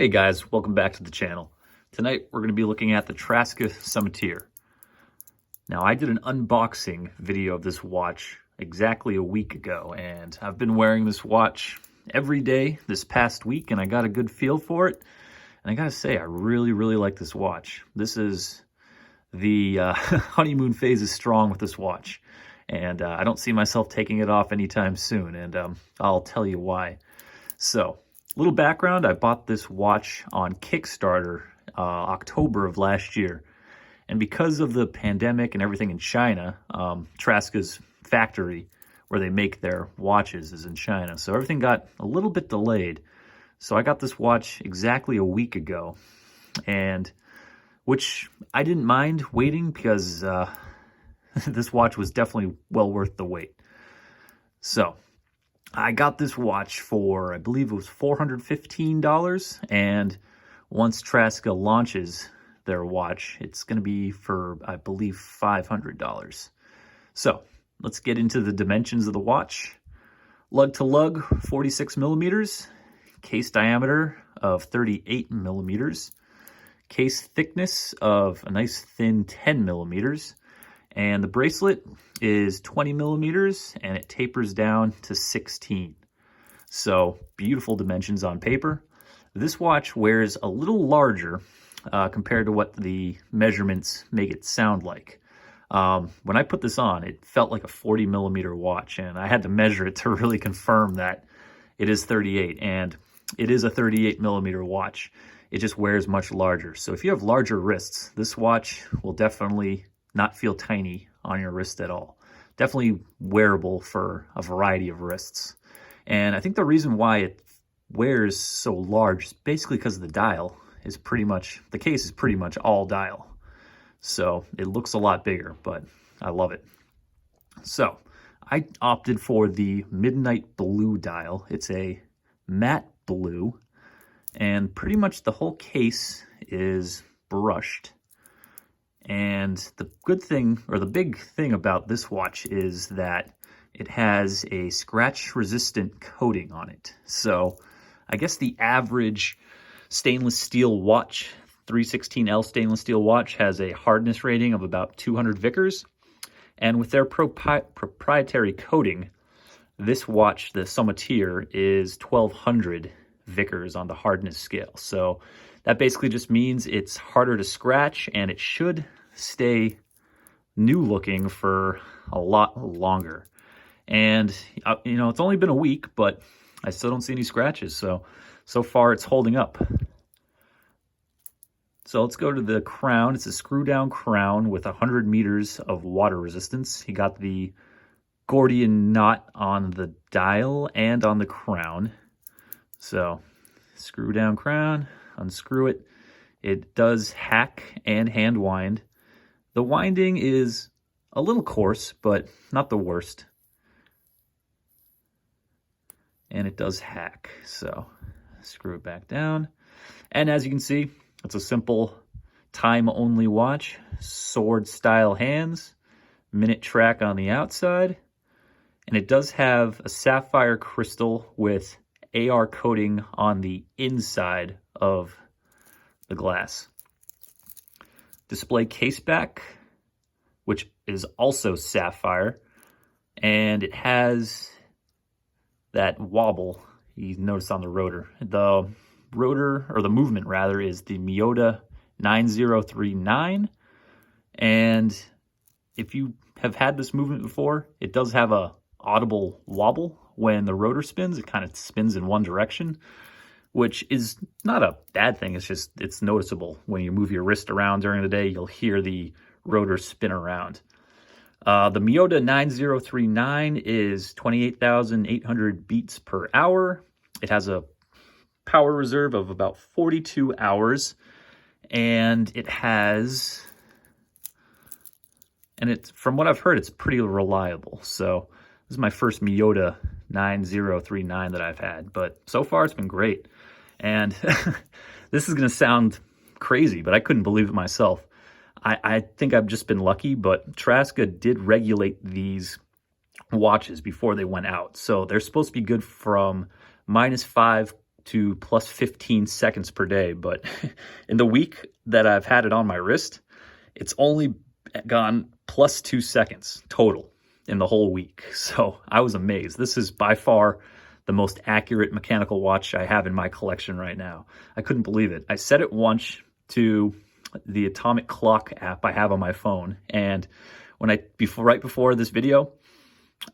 Hey guys, welcome back to the channel. Tonight we're going to be looking at the Traska Summiteer. Now I did an unboxing video of this watch exactly a week ago, and I've been wearing this watch every day this past week, and I got a good feel for it. And I gotta say, I really like this watch. This is the honeymoon phase is strong with this watch, and I don't see myself taking it off anytime soon, and I'll tell you why. So, little background, I bought this watch on Kickstarter October of last year. And because of the pandemic and everything in China, Traska's factory where they make their watches is in China. So everything got a little bit delayed. So I got this watch exactly a week ago, and which I didn't mind waiting because this watch was definitely well worth the wait. So I got this watch for, I believe it was $415, and once Traska launches their watch, it's going to be for, I believe, $500. So let's get into the dimensions of the watch. Lug to lug, 46 millimeters, case diameter of 38 millimeters, case thickness of a nice thin 10 millimeters, and the bracelet is 20 millimeters and it tapers down to 16. So beautiful dimensions on paper. This watch wears a little larger compared to what the measurements make it sound like. When I put this on, it felt like a 40 millimeter watch, and I had to measure it to really confirm that it is 38, and it is a 38 millimeter watch. It just wears much larger. So if you have larger wrists, this watch will definitely not feel tiny on your wrist at all. Definitely wearable for a variety of wrists. And I think the reason why it wears so large is basically because the dial is pretty much, the case is pretty much all dial. So it looks a lot bigger, but I love it. So I opted for the Midnight Blue dial. It's a matte blue, and pretty much the whole case is brushed. And the good thing, or the big thing about this watch is that it has a scratch-resistant coating on it. So I guess the average stainless steel watch, 316L stainless steel watch, has a hardness rating of about 200 Vickers. And with their proprietary coating, this watch, the Summiteer, is 1200 Vickers on the hardness scale. So that basically just means it's harder to scratch, and it should stay new looking for a lot longer. And, you know, it's only been a week, but I still don't see any scratches. So far it's holding up. So let's go to the crown. It's a screw down crown with 100 meters of water resistance. You got the Gordian knot on the dial and on the crown. So screw down crown, unscrew it. It does hack and hand wind. The winding is a little coarse, but not the worst. And it does hack. So screw it back down. And as you can see, it's a simple time-only watch, sword-style hands, minute track on the outside, and it does have a sapphire crystal with AR coating on the inside of the glass. Display case back, which is also sapphire, and it has that wobble you notice on the rotor. The rotor, or the movement rather, is the Miyota 9039, and if you have had this movement before, it does have a audible wobble when the rotor spins. It kind of spins in one direction, which is not a bad thing. It's just, it's noticeable. When you move your wrist around during the day, you'll hear the rotor spin around. The Miyota 9039 is 28,800 beats per hour. It has a power reserve of about 42 hours, and it has, and it's, from what I've heard, it's pretty reliable. So this is my first Miyota 9039 that I've had, but so far it's been great. And this is going to sound crazy, but I couldn't believe it myself. I think I've just been lucky, but Traska did regulate these watches before they went out. So they're supposed to be good from -5 to plus 15 seconds per day. But in the week that I've had it on my wrist, it's only gone plus 2 seconds total in the whole week. So I was amazed. This is by far the most accurate mechanical watch I have in my collection right now. I couldn't believe it. I set it once to the atomic clock app I have on my phone, and right before this video,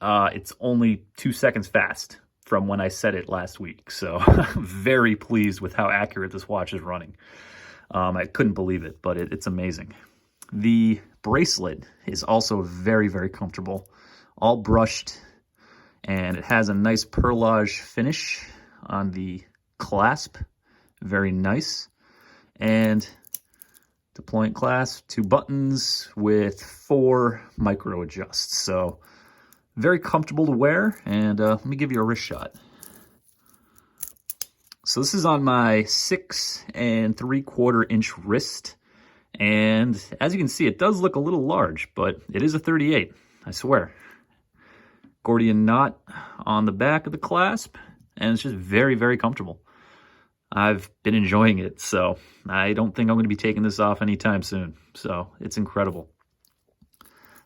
it's only 2 seconds fast from when I set it last week. So I'm very pleased with how accurate this watch is running. I couldn't believe it, but it's amazing. The bracelet is also very, very comfortable, all brushed, and it has a nice perlage finish on the clasp. Very nice. And deployment clasp, 2 buttons with 4 micro adjusts. So very comfortable to wear. And let me give you a wrist shot. So this is on my 6 3/4 inch wrist. And as you can see, it does look a little large, but it is a 38, I swear. Gordian knot on the back of the clasp, and it's just very, very comfortable. I've been enjoying it, so I don't think I'm going to be taking this off anytime soon. So it's incredible.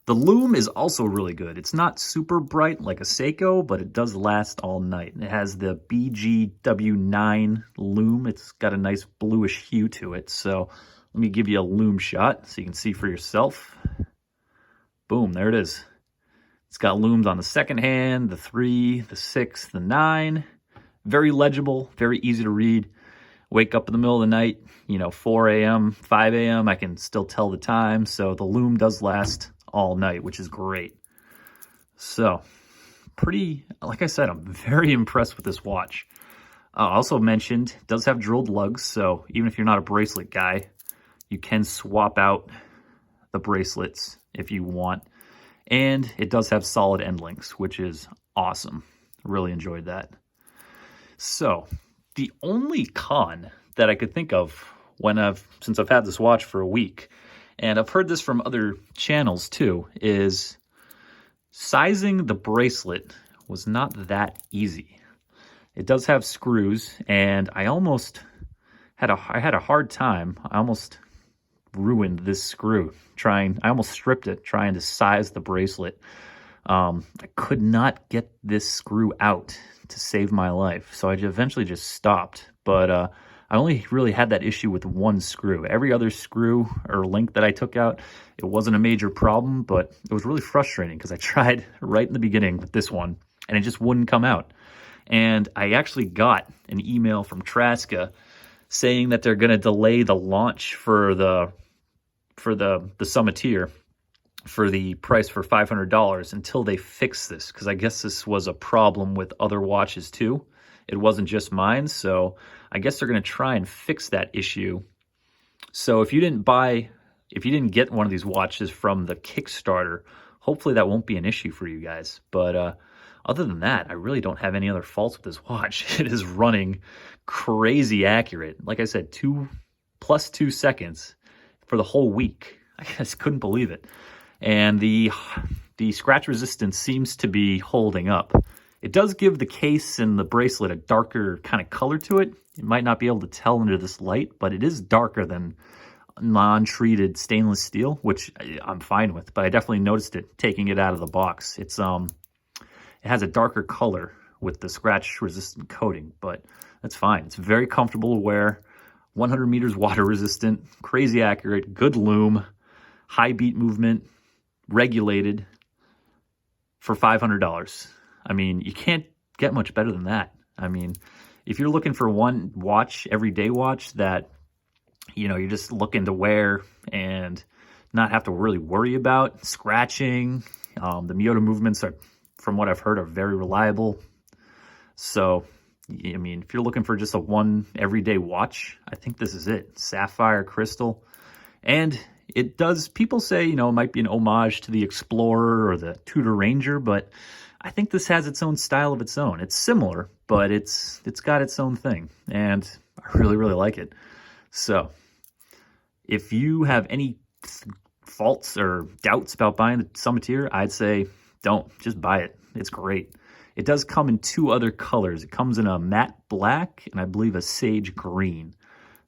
The lume is also really good. It's not super bright like a Seiko, but it does last all night. It has the BGW9 lume. It's got a nice bluish hue to it. So let me give you a lume shot so you can see for yourself. Boom, there it is. It's got looms on the second hand, the 3, the 6, the 9. Very legible, very easy to read. Wake up in the middle of the night, 4 a.m., 5 a.m., I can still tell the time. So the lume does last all night, which is great. So like I said, I'm very impressed with this watch. Also mentioned, it does have drilled lugs, so even if you're not a bracelet guy, you can swap out the bracelets if you want. And it does have solid end links, which is awesome. Really enjoyed that. So the only con that I could think of since I've had this watch for a week, and I've heard this from other channels too, is sizing the bracelet was not that easy. It does have screws, and I had a hard time. I almost ruined this screw I almost stripped it trying to size the bracelet. I could not get this screw out to save my life, so I eventually just stopped. But I only really had that issue with one screw. Every other screw or link that I took out, it wasn't a major problem, but it was really frustrating because I tried right in the beginning with this one and it just wouldn't come out. And I actually got an email from Traska saying that they're going to delay the launch for the Summiteer for the price for $500 until they fix this, because I guess this was a problem with other watches too. It wasn't just mine, so I guess they're going to try and fix that issue. So if you didn't get one of these watches from the Kickstarter, hopefully that won't be an issue for you guys. But other than that, I really don't have any other faults with this watch. It is running crazy accurate. Like I said, plus 2 seconds for the whole week. I just couldn't believe it. And the scratch resistance seems to be holding up. It does give the case and the bracelet a darker kind of color to it. You might not be able to tell under this light, but it is darker than non-treated stainless steel, which I'm fine with. But I definitely noticed it taking it out of the box. It has a darker color with the scratch-resistant coating, but that's fine. It's very comfortable to wear. 100 meters water resistant, crazy accurate, good lume, high beat movement, regulated for $500. I mean, you can't get much better than that. I mean, if you're looking for one watch, everyday watch that, you're just looking to wear and not have to really worry about scratching, the Miyota movements are, from what I've heard, are very reliable. So, I mean, if you're looking for just a one everyday watch, I think this is it. Sapphire crystal. And it does, people say, it might be an homage to the Explorer or the Tudor Ranger, but I think this has its own style of its own. It's similar, but it's got its own thing, and I really, really like it. So if you have any faults or doubts about buying the Summiteer, I'd say don't. Just buy it. It's great. It does come in two other colors. It comes in a matte black and I believe a sage green.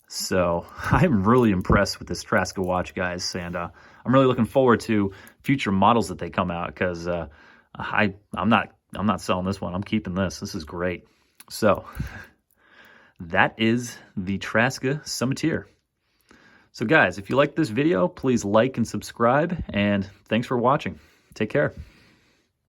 So I'm really impressed with this Traska watch, guys, and I'm really looking forward to future models that they come out, because I'm not selling this one. I'm keeping this. This is great. So that is the Traska Summiteer. So guys, if you like this video, please like and subscribe, and thanks for watching. Take care.